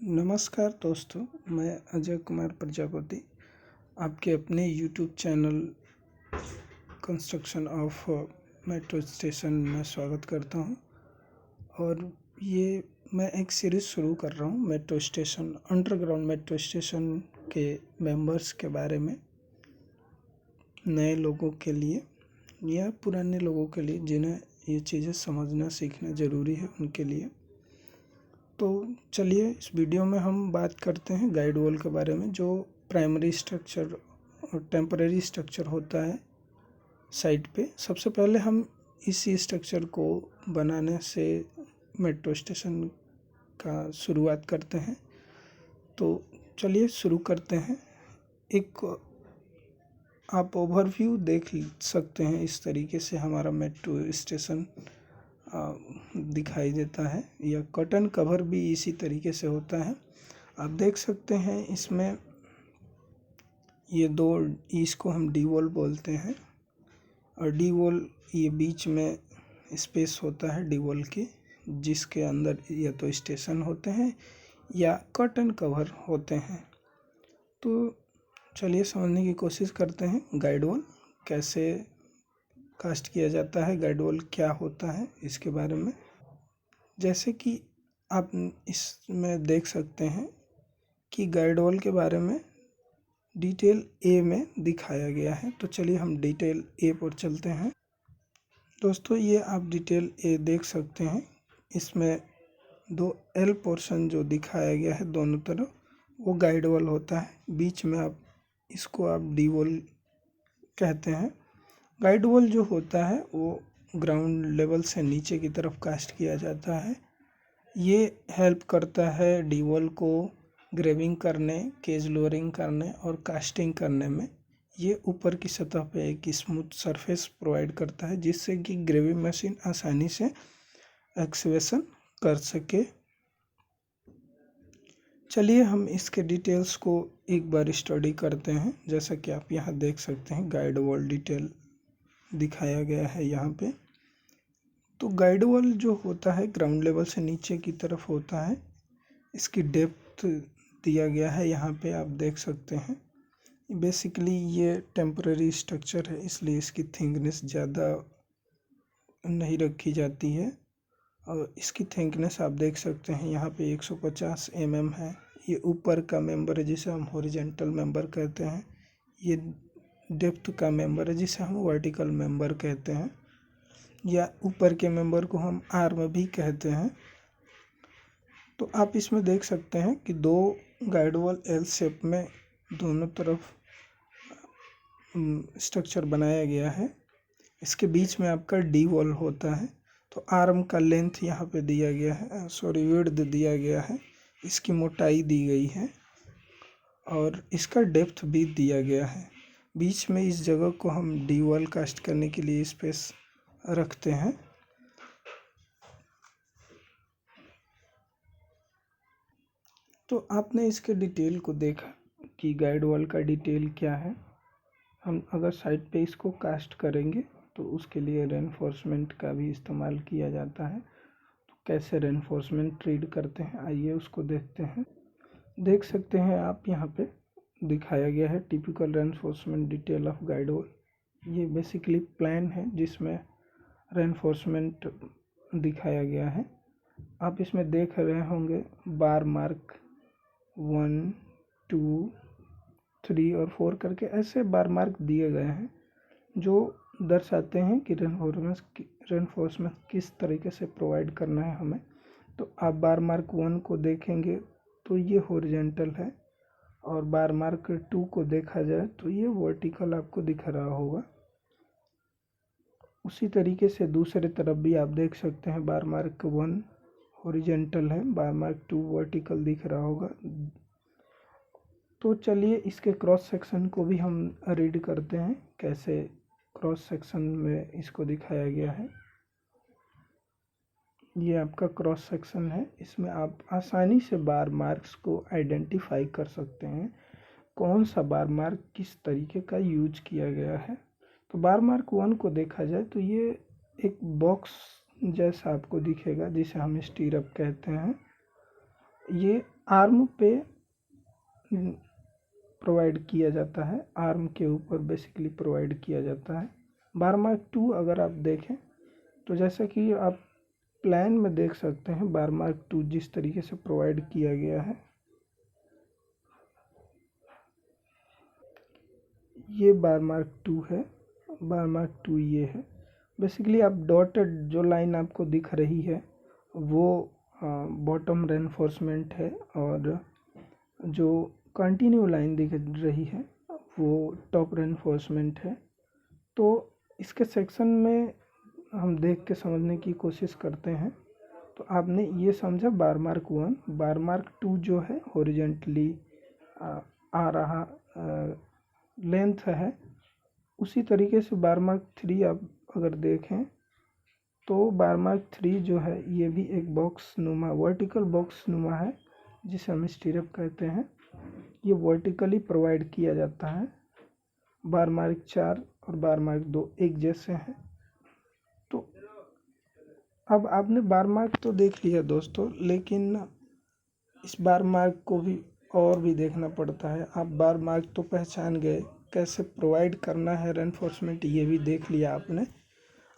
नमस्कार दोस्तों, मैं अजय कुमार प्रजापति आपके अपने YouTube channel construction of metro station में स्वागत करता हूं। और ये मैं एक सीरीज़ शुरू कर रहा हूं metro station, underground metro station के मेंबर्स के बारे में, नए लोगों के लिए या पुराने लोगों के लिए जिन्हें ये चीज़ें समझना सीखना ज़रूरी है उनके लिए। तो चलिए इस वीडियो में हम बात करते हैं गाइड वॉल के बारे में, जो प्राइमरी स्ट्रक्चर और टेम्परेरी स्ट्रक्चर होता है साइट पे। सबसे पहले हम इसी स्ट्रक्चर को बनाने से मेट्रो स्टेशन का शुरुआत करते हैं। तो चलिए शुरू करते हैं। एक आप ओवरव्यू देख सकते हैं, इस तरीके से हमारा मेट्रो स्टेशन दिखाई देता है, या कर्टन कवर भी इसी तरीके से होता है। आप देख सकते हैं इसमें ये दो, इसको हम डी वॉल बोलते हैं, और डी वॉल ये बीच में स्पेस होता है डी वॉल के, जिसके अंदर या तो स्टेशन होते हैं या कर्टन कवर होते हैं। तो चलिए समझने की कोशिश करते हैं गाइड वॉल कैसे कास्ट किया जाता है, गाइड वॉल क्या होता है इसके बारे में। जैसे कि आप इसमें देख सकते हैं कि गाइड वॉल के बारे में डिटेल ए में दिखाया गया है। तो चलिए हम डिटेल ए पर चलते हैं। दोस्तों, ये आप डिटेल ए देख सकते हैं, इसमें दो एल पोर्शन जो दिखाया गया है दोनों तरफ, वो गाइड वॉल होता है। बीच में आप डी वॉल कहते हैं। गाइड वॉल जो होता है वो ग्राउंड लेवल से नीचे की तरफ कास्ट किया जाता है। ये हेल्प करता है डी वॉल को ग्रेविंग करने, केज लोअरिंग करने और कास्टिंग करने में। ये ऊपर की सतह पे एक स्मूथ सरफेस प्रोवाइड करता है, जिससे कि ग्रेविंग मशीन आसानी से एक्सवेशन कर सके। चलिए हम इसके डिटेल्स को एक बार स्टडी करते हैं। जैसा कि आप यहाँ देख सकते हैं, गाइड वॉल डिटेल दिखाया गया है यहाँ पे। तो गाइड वॉल जो होता है ग्राउंड लेवल से नीचे की तरफ होता है। इसकी डेप्थ दिया गया है यहाँ पे, आप देख सकते हैं। बेसिकली ये टेम्पररी स्ट्रक्चर है, इसलिए इसकी थिकनेस ज़्यादा नहीं रखी जाती है। और इसकी थिकनेस आप देख सकते हैं यहाँ पे 150 mm है। ये ऊपर का मेंबर है जिसे हम हॉरिजॉन्टल मेंबर कहते हैं। ये डेप्थ का मेंबर है जिसे हम वर्टिकल मेंबर कहते हैं, या ऊपर के मेंबर को हम आर्म भी कहते हैं। तो आप इसमें देख सकते हैं कि दो गाइड वॉल एल शेप में दोनों तरफ स्ट्रक्चर बनाया गया है। इसके बीच में आपका डी वॉल होता है। तो आर्म का लेंथ यहाँ पे दिया गया है, विड्थ दिया गया है, इसकी मोटाई दी गई है और इसका डेप्थ भी दिया गया है। बीच में इस जगह को हम डी वॉल कास्ट करने के लिए स्पेस रखते हैं। तो आपने इसके डिटेल को देखा कि गाइड वॉल का डिटेल क्या है। हम अगर साइड पे इसको कास्ट करेंगे तो उसके लिए रेनफोर्समेंट का भी इस्तेमाल किया जाता है। तो कैसे रेनफोर्समेंट ट्रीट करते हैं, आइए उसको देखते हैं। देख सकते हैं आप यहाँ पे दिखाया गया है typical reinforcement detail of guide wall. ये बेसिकली प्लान है जिसमें रेनफोर्समेंट दिखाया गया है। आप इसमें देख रहे होंगे बार मार्क 1, 2, 3 और 4 करके ऐसे बार मार्क दिए गए हैं, जो दर्शाते हैं कि रेनफोर्समेंट किस तरीके से प्रोवाइड करना है हमें। तो आप बार मार्क 1 को देखेंगे तो ये हॉरिजॉन्टल है, और बार मार्क 2 को देखा जाए तो ये वर्टिकल आपको दिख रहा होगा। उसी तरीके से दूसरे तरफ भी आप देख सकते हैं, बार मार्क 1 हॉरिजॉन्टल है, बार मार्क 2 वर्टिकल दिख रहा होगा। तो चलिए इसके क्रॉस सेक्शन को भी हम रीड करते हैं, कैसे क्रॉस सेक्शन में इसको दिखाया गया है। ये आपका क्रॉस सेक्शन है। इसमें आप आसानी से बार मार्क्स को आइडेंटिफाई कर सकते हैं, कौन सा बार मार्क किस तरीके का यूज किया गया है। तो बार मार्क 1 को देखा जाए तो ये एक बॉक्स जैसा आपको दिखेगा, जिसे हम स्टीरअप कहते हैं। ये आर्म पे प्रोवाइड किया जाता है, आर्म के ऊपर बेसिकली प्रोवाइड किया जाता है। बार मार्क 2 अगर आप देखें तो जैसा कि आप प्लान में देख सकते हैं, बार मार्क 2 जिस तरीके से प्रोवाइड किया गया है, ये बार मार्क 2 है, बार मार्क 2 ये है। बेसिकली आप डॉटेड जो लाइन आपको दिख रही है वो बॉटम रेनफोर्समेंट है, और जो कंटिन्यू लाइन दिख रही है वो टॉप रेनफोर्समेंट है। तो इसके सेक्शन में हम देख के समझने की कोशिश करते हैं। तो आपने ये समझा बार मार्क 1, बार मार्क 2 जो है हॉरिजेंटली आ रहा लेंथ है। उसी तरीके से बार मार्क 3 आप अगर देखें तो बार मार्क 3 जो है ये भी एक बॉक्स नुमा, वर्टिकल बॉक्स नुमा है, जिसे हम स्टीरअप कहते हैं। ये वर्टिकली प्रोवाइड किया जाता है। बार मार्क 4 और बार मार्क 2 एक जैसे हैं। तो अब आपने बार मार्क तो देख लिया दोस्तों, लेकिन इस बार मार्क को भी और भी देखना पड़ता है। आप बार मार्क तो पहचान गए, कैसे प्रोवाइड करना है रेनफोर्समेंट ये भी देख लिया आपने।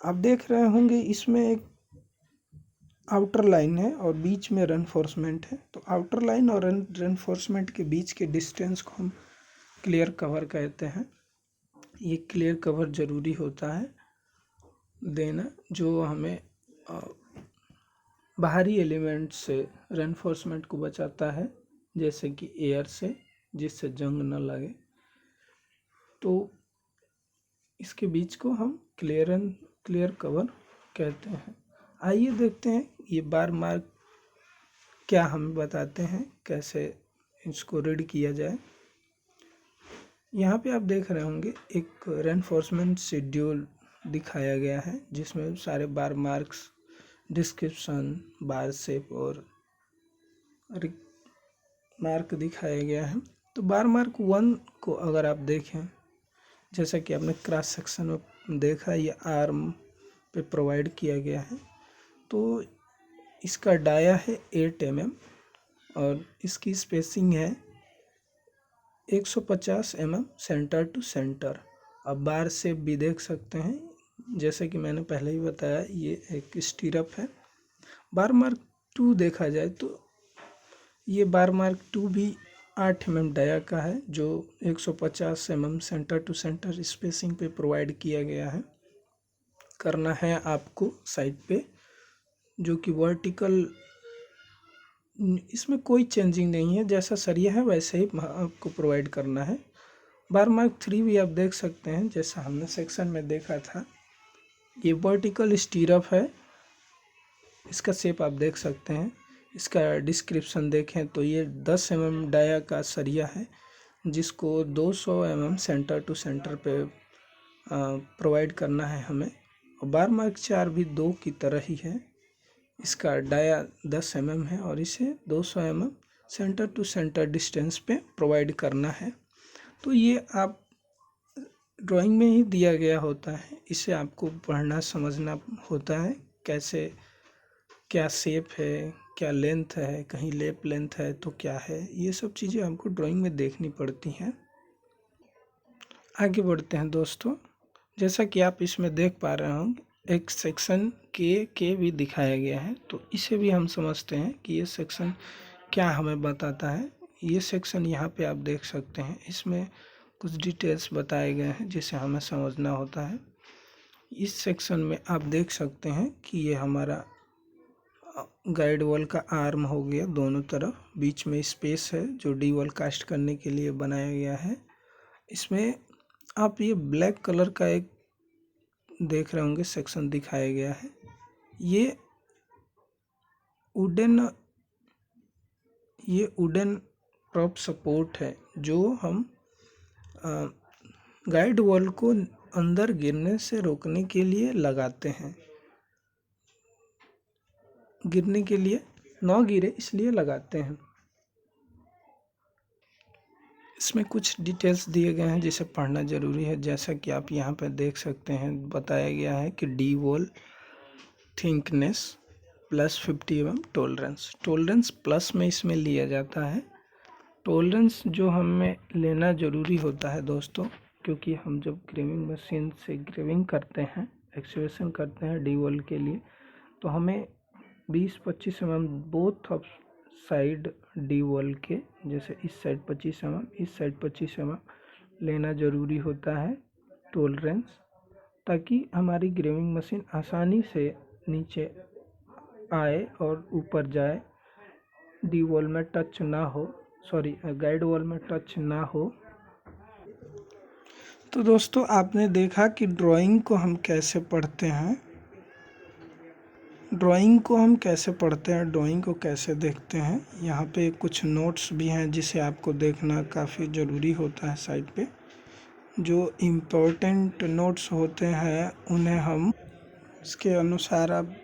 आप देख रहे होंगे इसमें एक आउटर लाइन है और बीच में रेनफोर्समेंट है। तो आउटर लाइन और रेनफोर्समेंट के बीच के डिस्टेंस को हम क्लियर कवर कहते हैं। ये क्लियर कवर ज़रूरी होता है देना, जो हमें बाहरी एलिमेंट से रेनफोर्समेंट को बचाता है, जैसे कि एयर से, जिससे जंग न लगे। तो इसके बीच को हम क्लियर कवर कहते हैं। आइए देखते हैं ये बार मार्क क्या हमें बताते हैं, कैसे इसको रीड किया जाए। यहाँ पे आप देख रहे होंगे एक रेनफोर्समेंट शेड्यूल दिखाया गया है, जिसमें सारे बार मार्क्स, डिस्क्रिप्शन, बार शेप और मार्क दिखाया गया है। तो बार मार्क 1 को अगर आप देखें, जैसा कि आपने क्रॉस सेक्शन में देखा, ये आर्म पे प्रोवाइड किया गया है। तो इसका डाया है 8 mm और इसकी स्पेसिंग है 150 mm सेंटर टू सेंटर। अब बार शेप भी देख सकते हैं, जैसे कि मैंने पहले ही बताया, ये एक स्टीरअप है। बार मार्क 2 देखा जाए तो ये बार मार्क 2 भी 8 mm डाया का है, जो 150 mm centre to centre spacing पे प्रोवाइड किया गया है। करना है आपको साइड पे, जो कि वर्टिकल, इसमें कोई चेंजिंग नहीं है, जैसा सरिया है वैसे ही आपको प्रोवाइड करना है। बार मार्क 3 भी आप देख सकते हैं, जैसा हमने सेक्शन में देखा था, ये वर्टिकल स्टीरअप है। इसका शेप आप देख सकते हैं। इसका डिस्क्रिप्शन देखें तो ये 10 mm डाया का सरिया है, जिसको 200 mm सेंटर टू सेंटर पे प्रोवाइड करना है हमें। और बार मार्क 4 भी 2 की तरह ही है। इसका डाया 10 mm है और इसे 200 mm centre to centre distance पे प्रोवाइड करना है। तो ये आप ड्राइंग में ही दिया गया होता है, इसे आपको पढ़ना समझना होता है, कैसे क्या शेप है, क्या लेंथ है, कहीं लेप लेंथ है तो क्या है, ये सब चीज़ें आपको ड्राइंग में देखनी पड़ती हैं। आगे बढ़ते हैं दोस्तों। जैसा कि आप इसमें देख पा रहे होंगे, एक सेक्शन के भी दिखाया गया है। तो इसे भी हम समझते हैं कि ये सेक्शन क्या हमें बताता है। ये सेक्शन यहाँ पे आप देख सकते हैं, इसमें कुछ डिटेल्स बताए गए हैं जिसे हमें समझना होता है। इस सेक्शन में आप देख सकते हैं कि ये हमारा गाइड वॉल का आर्म हो गया, दोनों तरफ बीच में स्पेस है जो डी वॉल कास्ट करने के लिए बनाया गया है। इसमें आप ये ब्लैक कलर का एक देख रहे होंगे सेक्शन दिखाया गया है। ये वुडन प्रॉप सपोर्ट है, जो हम गाइड वॉल को अंदर गिरने से रोकने के लिए लगाते हैं, गिरने के लिए ना गिरे इसलिए लगाते हैं। इसमें कुछ डिटेल्स दिए गए हैं जिसे पढ़ना ज़रूरी है। जैसा कि आप यहाँ पर देख सकते हैं, बताया गया है कि D wall thickness plus 50 mm tolerance plus में इसमें लिया जाता है। टॉलरेंस जो हमें लेना ज़रूरी होता है दोस्तों, क्योंकि हम जब ग्रेविंग मशीन से ग्रेविंग करते हैं, एक्सकैवेशन करते हैं डी वॉल के लिए, तो हमें 20-25 mm both of side D wall के, जैसे इस साइड 25 mm, इस साइड 25 mm लेना ज़रूरी होता है टॉलरेंस, ताकि हमारी ग्रेविंग मशीन आसानी से नीचे आए और ऊपर जाए, डी वॉल में टच ना हो, गाइड वॉल में टच ना हो। तो दोस्तों आपने देखा कि ड्राइंग को हम कैसे पढ़ते हैं, ड्राइंग को कैसे देखते हैं। यहाँ पे कुछ नोट्स भी हैं जिसे आपको देखना काफ़ी ज़रूरी होता है। साइड पे जो इम्पोर्टेंट नोट्स होते हैं उन्हें हम इसके अनुसार, आप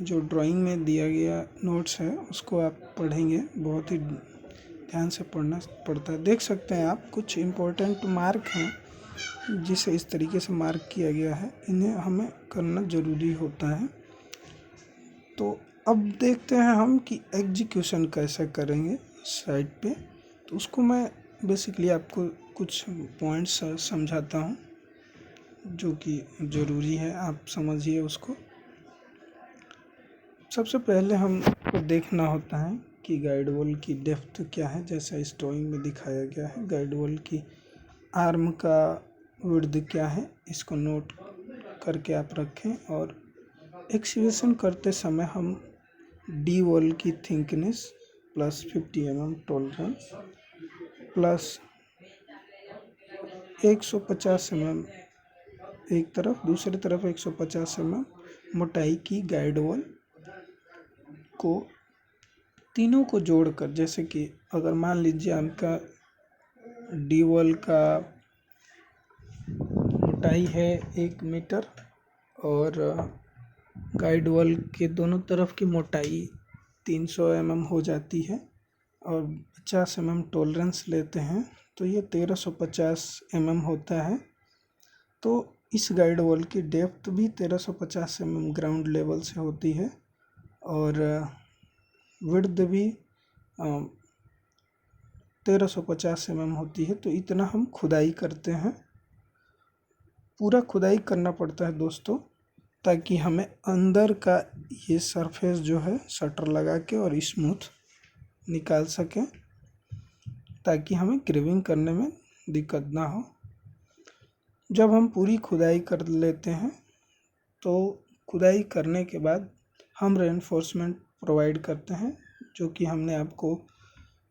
जो ड्राइंग में दिया गया नोट्स है उसको आप पढ़ेंगे, बहुत ही ध्यान से पढ़ना पड़ता है। देख सकते हैं आप कुछ इम्पोर्टेंट मार्क हैं जिसे इस तरीके से मार्क किया गया है, इन्हें हमें करना ज़रूरी होता है। तो अब देखते हैं हम कि एग्जीक्यूशन कैसे करेंगे साइट पे। तो उसको मैं बेसिकली आपको कुछ पॉइंट्स समझाता हूँ जो कि ज़रूरी है, आप समझिए उसको। सबसे पहले हमको देखना होता है कि गाइड वॉल की डेप्थ क्या है, जैसा इस ड्राइंग में दिखाया गया है। गाइड वॉल की आर्म का विड्थ क्या है, इसको नोट करके आप रखें। और एक्सकैवेशन करते समय हम डी वॉल की thickness plus 50 mm tolerance plus 150 mm एक तरफ, दूसरी तरफ 150 mm मोटाई की गाइड वॉल को, तीनों को जोड़कर, जैसे कि अगर मान लीजिए आपका डी वॉल का मोटाई है 1 मीटर और गाइड वॉल के दोनों तरफ की मोटाई 300 mm हो जाती है और 50 mm टॉलरेंस लेते हैं, तो ये 1350 mm होता है। तो इस गाइड वॉल की डेप्थ भी 1350 mm ग्राउंड लेवल से होती है और विड्थ भी 1350 mm होती है। तो इतना हम खुदाई करते हैं, पूरा खुदाई करना पड़ता है दोस्तों, ताकि हमें अंदर का ये सरफेस जो है शटर लगा के और स्मूथ निकाल सकें, ताकि हमें ग्रेविंग करने में दिक्कत ना हो। जब हम पूरी खुदाई कर लेते हैं तो खुदाई करने के बाद हम रेनफोर्समेंट प्रोवाइड करते हैं, जो कि हमने आपको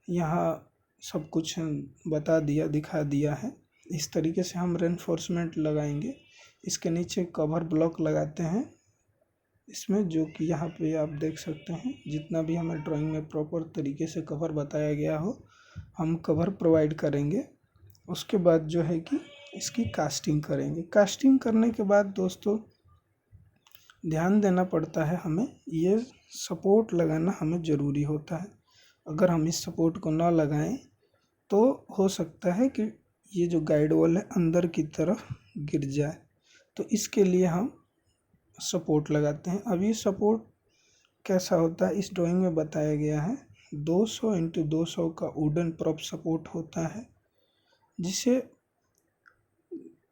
यहाँ सब कुछ बता दिया, दिखा दिया है। इस तरीके से हम रेनफोर्समेंट लगाएंगे। इसके नीचे कवर ब्लॉक लगाते हैं इसमें, जो कि यहाँ पे आप देख सकते हैं। जितना भी हमें ड्राइंग में प्रॉपर तरीके से कवर बताया गया हो, हम कवर प्रोवाइड करेंगे। उसके बाद जो है कि इसकी कास्टिंग करेंगे। कास्टिंग करने के बाद दोस्तों ध्यान देना पड़ता है हमें, ये सपोर्ट लगाना हमें ज़रूरी होता है। अगर हम इस सपोर्ट को ना लगाएं तो हो सकता है कि ये जो गाइड वॉल है अंदर की तरफ गिर जाए। तो इसके लिए हम सपोर्ट लगाते हैं। अब ये सपोर्ट कैसा होता है इस ड्राइंग में बताया गया है। 200 × 200 का वुडन प्रॉप सपोर्ट होता है, जिसे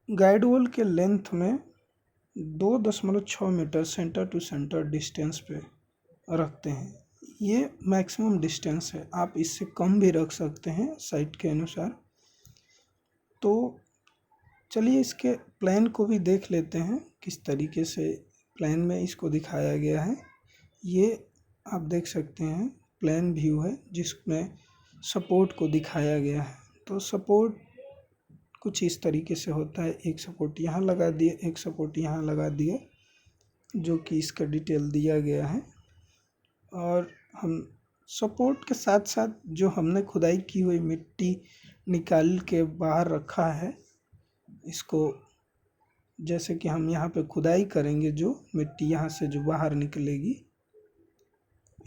गाइड वॉल के लेंथ में 2.6 metre centre to centre distance पे रखते हैं। ये मैक्सिमम डिस्टेंस है, आप इससे कम भी रख सकते हैं साइट के अनुसार। तो चलिए इसके प्लान को भी देख लेते हैं, किस तरीके से प्लान में इसको दिखाया गया है। ये आप देख सकते हैं प्लान व्यू है जिसमें सपोर्ट को दिखाया गया है। तो सपोर्ट कुछ इस तरीके से होता है, एक सपोर्ट यहाँ लगा दिए, एक सपोर्ट यहाँ लगा दिए, जो कि इसका डिटेल दिया गया है। और हम सपोर्ट के साथ साथ जो हमने खुदाई की हुई मिट्टी निकाल के बाहर रखा है, इसको जैसे कि हम यहाँ पे खुदाई करेंगे, जो मिट्टी यहाँ से जो बाहर निकलेगी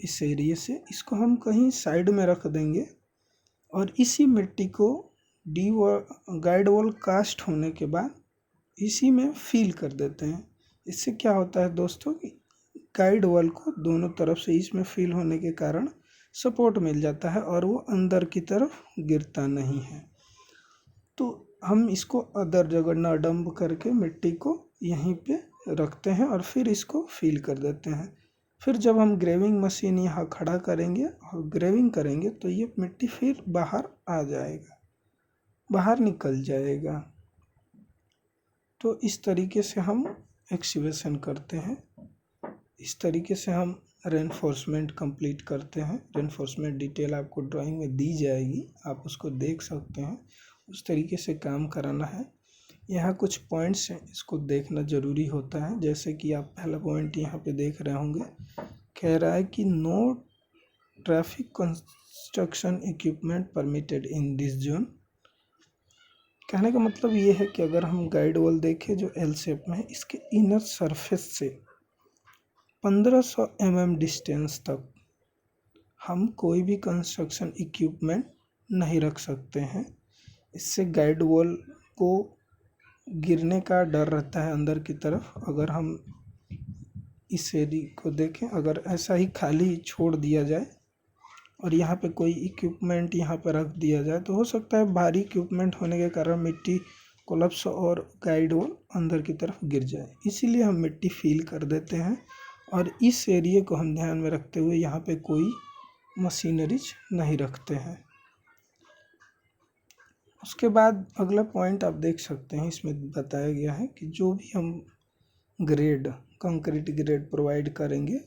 इस एरिए से, इसको हम कहीं साइड में रख देंगे और इसी मिट्टी को गाइड वॉल कास्ट होने के बाद इसी में फिल कर देते हैं। इससे क्या होता है दोस्तों कि गाइड वॉल को दोनों तरफ से इसमें फिल होने के कारण सपोर्ट मिल जाता है और वो अंदर की तरफ गिरता नहीं है। तो हम इसको अदर जगह ना डंप करके मिट्टी को यहीं पे रखते हैं और फिर इसको फिल कर देते हैं। फिर जब हम ग्रेविंग मशीन यहाँ खड़ा करेंगे और ग्रेविंग करेंगे तो ये मिट्टी फिर बाहर आ जाएगा, बाहर निकल जाएगा। तो इस तरीके से हम एक्सकेवेशन करते हैं, इस तरीके से हम रेनफोर्समेंट कंप्लीट करते हैं। रेनफोर्समेंट डिटेल आपको ड्राइंग में दी जाएगी, आप उसको देख सकते हैं। उस तरीके से काम कराना है। यहाँ कुछ पॉइंट्स हैं, इसको देखना ज़रूरी होता है। जैसे कि आप पहला पॉइंट यहाँ पे देख रहे होंगे, कह रहा है कि no traffic construction equipment permitted in this zone. कहने का मतलब ये है कि अगर हम गाइड वॉल देखें जो एल शेप में है, इसके इनर सरफेस से 1500 mm डिस्टेंस तक हम कोई भी कंस्ट्रक्शन इक्विपमेंट नहीं रख सकते हैं। इससे गाइड वॉल को गिरने का डर रहता है अंदर की तरफ। अगर हम इस एरिया को देखें, अगर ऐसा ही खाली छोड़ दिया जाए और यहाँ पे कोई इक्विपमेंट यहाँ पे रख दिया जाए तो हो सकता है भारी इक्विपमेंट होने के कारण मिट्टी कोलैप्स और गाइड वॉल अंदर की तरफ गिर जाए। इसीलिए हम मिट्टी फिल कर देते हैं और इस एरिया को हम ध्यान में रखते हुए यहाँ पे कोई मशीनरीज नहीं रखते हैं। उसके बाद अगला पॉइंट आप देख सकते हैं, इसमें बताया गया है कि जो भी हम ग्रेड कंक्रीट ग्रेड प्रोवाइड करेंगे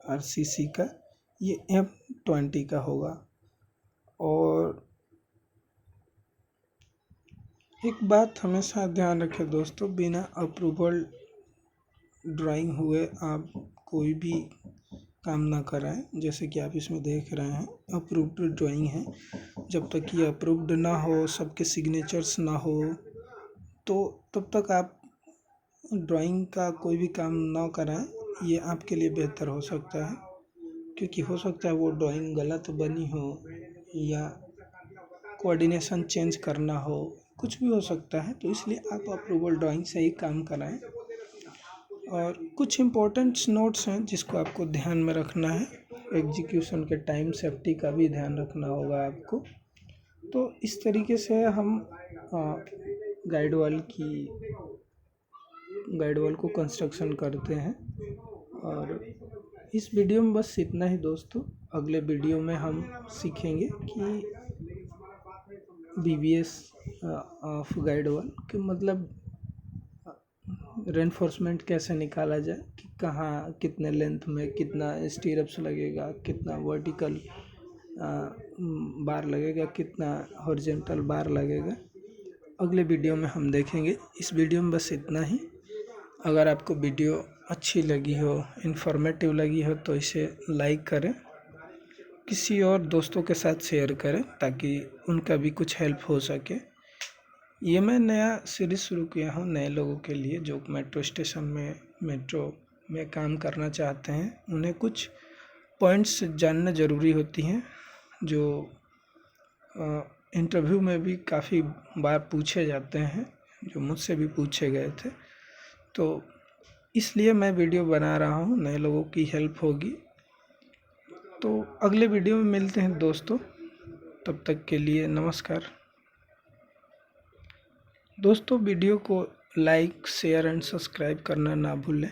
आरसीसी का, ये M20 का होगा। और एक बात हमेशा ध्यान रखें दोस्तों, बिना अप्रूवल ड्राइंग हुए आप कोई भी काम ना कराएं। जैसे कि आप इसमें देख रहे हैं अप्रूव्ड ड्राइंग है, जब तक ये अप्रूव्ड ना हो, सबके सिग्नेचर्स ना हो, तो तब तक आप ड्राइंग का कोई भी काम ना कराएं। ये आपके लिए बेहतर हो सकता है, क्योंकि हो सकता है वो ड्राइंग गलत बनी हो या कोऑर्डिनेशन चेंज करना हो, कुछ भी हो सकता है। तो इसलिए आप अप्रूवल ड्राइंग से ही काम कराएं। और कुछ इम्पोर्टेंट नोट्स हैं जिसको आपको ध्यान में रखना है। एग्जीक्यूशन के टाइम सेफ्टी का भी ध्यान रखना होगा आपको। तो इस तरीके से हम गाइड वॉल को कंस्ट्रक्शन करते हैं। और इस वीडियो में बस इतना ही दोस्तों। अगले वीडियो में हम सीखेंगे कि BBS ऑफ गाइड वॉल के मतलब रेनफोर्समेंट कैसे निकाला जाए, कि कहाँ कितने लेंथ में कितना स्टीरअप्स लगेगा, कितना वर्टिकल बार लगेगा, कितना हॉरिजॉन्टल बार लगेगा, अगले वीडियो में हम देखेंगे। इस वीडियो में बस इतना ही। अगर आपको वीडियो अच्छी लगी हो, इन्फॉर्मेटिव लगी हो, तो इसे लाइक करें, किसी और दोस्तों के साथ शेयर करें ताकि उनका भी कुछ हेल्प हो सके। ये मैं नया सीरीज़ शुरू किया हूँ नए लोगों के लिए जो मेट्रो में काम करना चाहते हैं। उन्हें कुछ पॉइंट्स जानना ज़रूरी होती हैं जो इंटरव्यू में भी काफ़ी बार पूछे जाते हैं, जो मुझसे भी पूछे गए थे। तो इसलिए मैं वीडियो बना रहा हूँ, नए लोगों की हेल्प होगी। तो अगले वीडियो में मिलते हैं दोस्तों, तब तक के लिए नमस्कार। दोस्तों वीडियो को लाइक, शेयर एंड सब्सक्राइब करना ना भूलें।